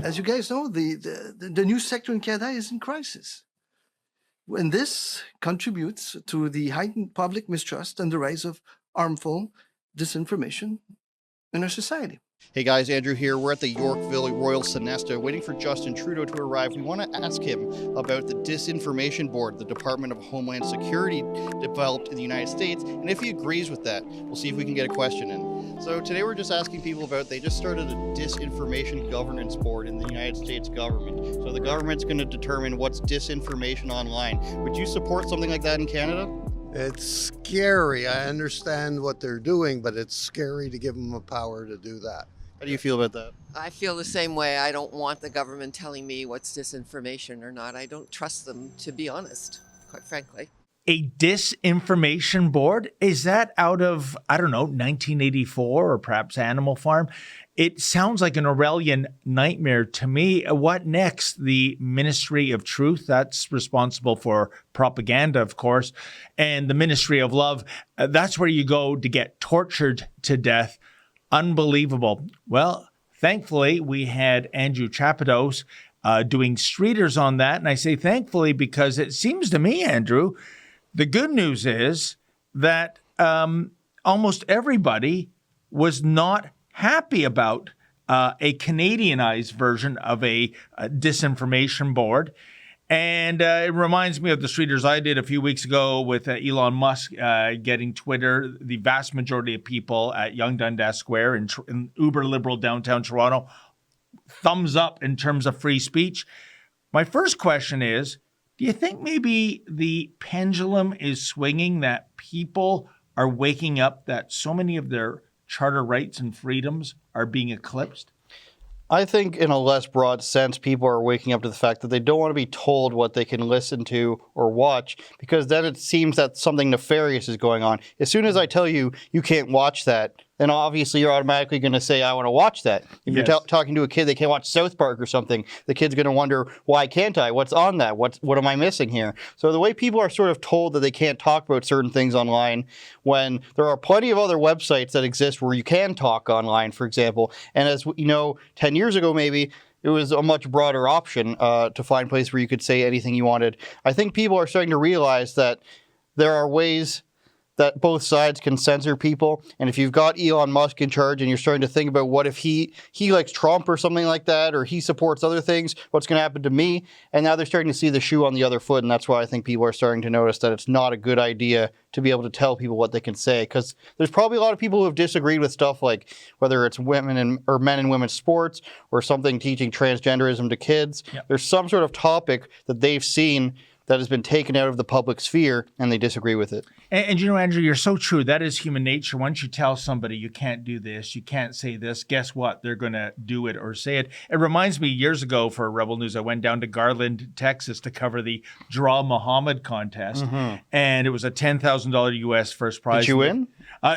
as you guys know, the news sector in Canada is in crisis. And this contributes to the heightened public mistrust and the rise of harmful disinformation in our society. Hey guys, Andrew here. We're at the Yorkville Royal Sonesta waiting for Justin Trudeau to arrive. We want to ask him about the Disinformation Board the Department of Homeland Security developed in the United States, and if he agrees with that. We'll see if we can get a question in. So today we're just asking people about, they just started a Disinformation Governance Board in the United States government. So the government's going to determine what's disinformation online. Would you support something like that in Canada? It's scary. I understand what they're doing, but it's scary to give them the power to do that. How do you feel about that? I feel the same way. I don't want the government telling me what's disinformation or not. I don't trust them, to be honest, quite frankly. A disinformation board? Is that out of, 1984 or perhaps Animal Farm? It sounds like an Orwellian nightmare to me. What next? The Ministry of Truth, that's responsible for propaganda, of course, and the Ministry of Love, that's where you go to get tortured to death. Unbelievable. Well, thankfully, we had Andrew Chapados doing streeters on that. And I say thankfully because it seems to me, Andrew, the good news is that almost everybody was not happy about a Canadianized version of a disinformation board. And it reminds me of the streeters I did a few weeks ago with Elon Musk getting Twitter. The vast majority of people at Yonge Dundas Square in uber liberal downtown Toronto, thumbs up in terms of free speech. My first question is, do you think maybe the pendulum is swinging, that people are waking up that so many of their charter rights and freedoms are being eclipsed? I think in a less broad sense, people are waking up to the fact that they don't want to be told what they can listen to or watch, because then it seems that something nefarious is going on. As soon as I tell you, you can't watch that, then obviously you're automatically going to say, I want to watch that. If you're talking to a kid, they can't watch South Park or something, the kid's going to wonder, why can't I? What's on that? What am I missing here? So the way people are sort of told that they can't talk about certain things online, when there are plenty of other websites that exist where you can talk online, for example. And as you know, 10 years ago maybe, it was a much broader option to find a place where you could say anything you wanted. I think people are starting to realize that there are ways that both sides can censor people. And if you've got Elon Musk in charge and you're starting to think about what if he likes Trump or something like that, or he supports other things, what's going to happen to me? And now they're starting to see the shoe on the other foot. And that's why I think people are starting to notice that it's not a good idea to be able to tell people what they can say. Because there's probably a lot of people who have disagreed with stuff like whether it's women or men and women's sports, or something teaching transgenderism to kids. Yep. There's some sort of topic that they've seen that has been taken out of the public sphere, and they disagree with it. And you know, Andrew, you're so true. That is human nature. Once you tell somebody you can't do this, you can't say this, guess what? They're going to do it or say it. It reminds me, years ago for Rebel News, I went down to Garland, Texas to cover the Draw Muhammad contest. Mm-hmm. And it was a $10,000 US first prize. Did you win?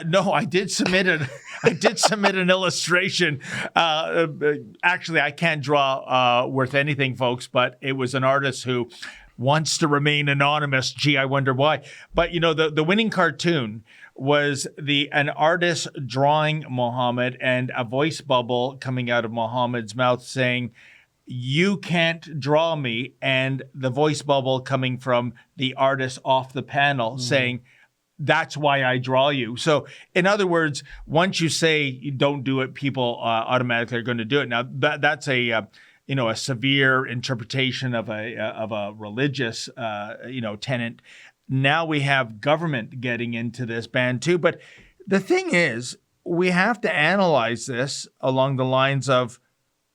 No, I did submit it. I did submit an illustration. Actually, I can't draw worth anything, folks, but it was an artist who wants to remain anonymous. Gee, I wonder why. But, you know, the winning cartoon was an artist drawing Muhammad and a voice bubble coming out of Muhammad's mouth saying, "You can't draw me," and the voice bubble coming from the artist off the panel saying, "That's why I draw you." So, in other words, once you say you don't do it, people automatically are going to do it. Now, that's a severe interpretation of a religious, tenet. Now we have government getting into this ban too. But the thing is, we have to analyze this along the lines of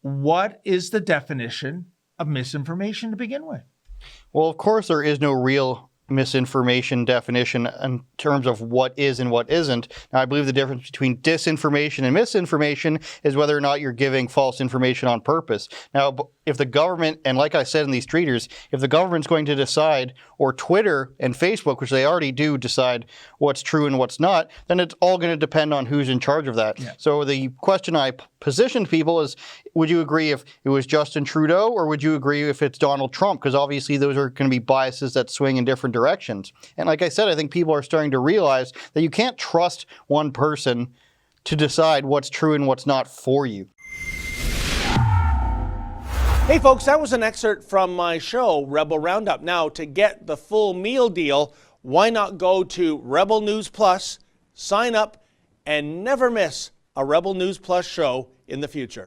what is the definition of misinformation to begin with? Well, of course, there is no real misinformation definition in terms of what is and what isn't. Now, I believe the difference between disinformation and misinformation is whether or not you're giving false information on purpose. Now, if the government, and like I said in these treaters, if the government's going to decide, or Twitter and Facebook, which they already do decide what's true and what's not, then it's all going to depend on who's in charge of that. Yeah. So the question I positioned people is, would you agree if it was Justin Trudeau, or would you agree if it's Donald Trump? Because obviously those are going to be biases that swing in different directions. And like I said, I think people are starting to realize that you can't trust one person to decide what's true and what's not for you. Hey folks, that was an excerpt from my show, Rebel Roundup. Now, to get the full meal deal, why not go to Rebel News Plus, sign up, and never miss a Rebel News Plus show in the future.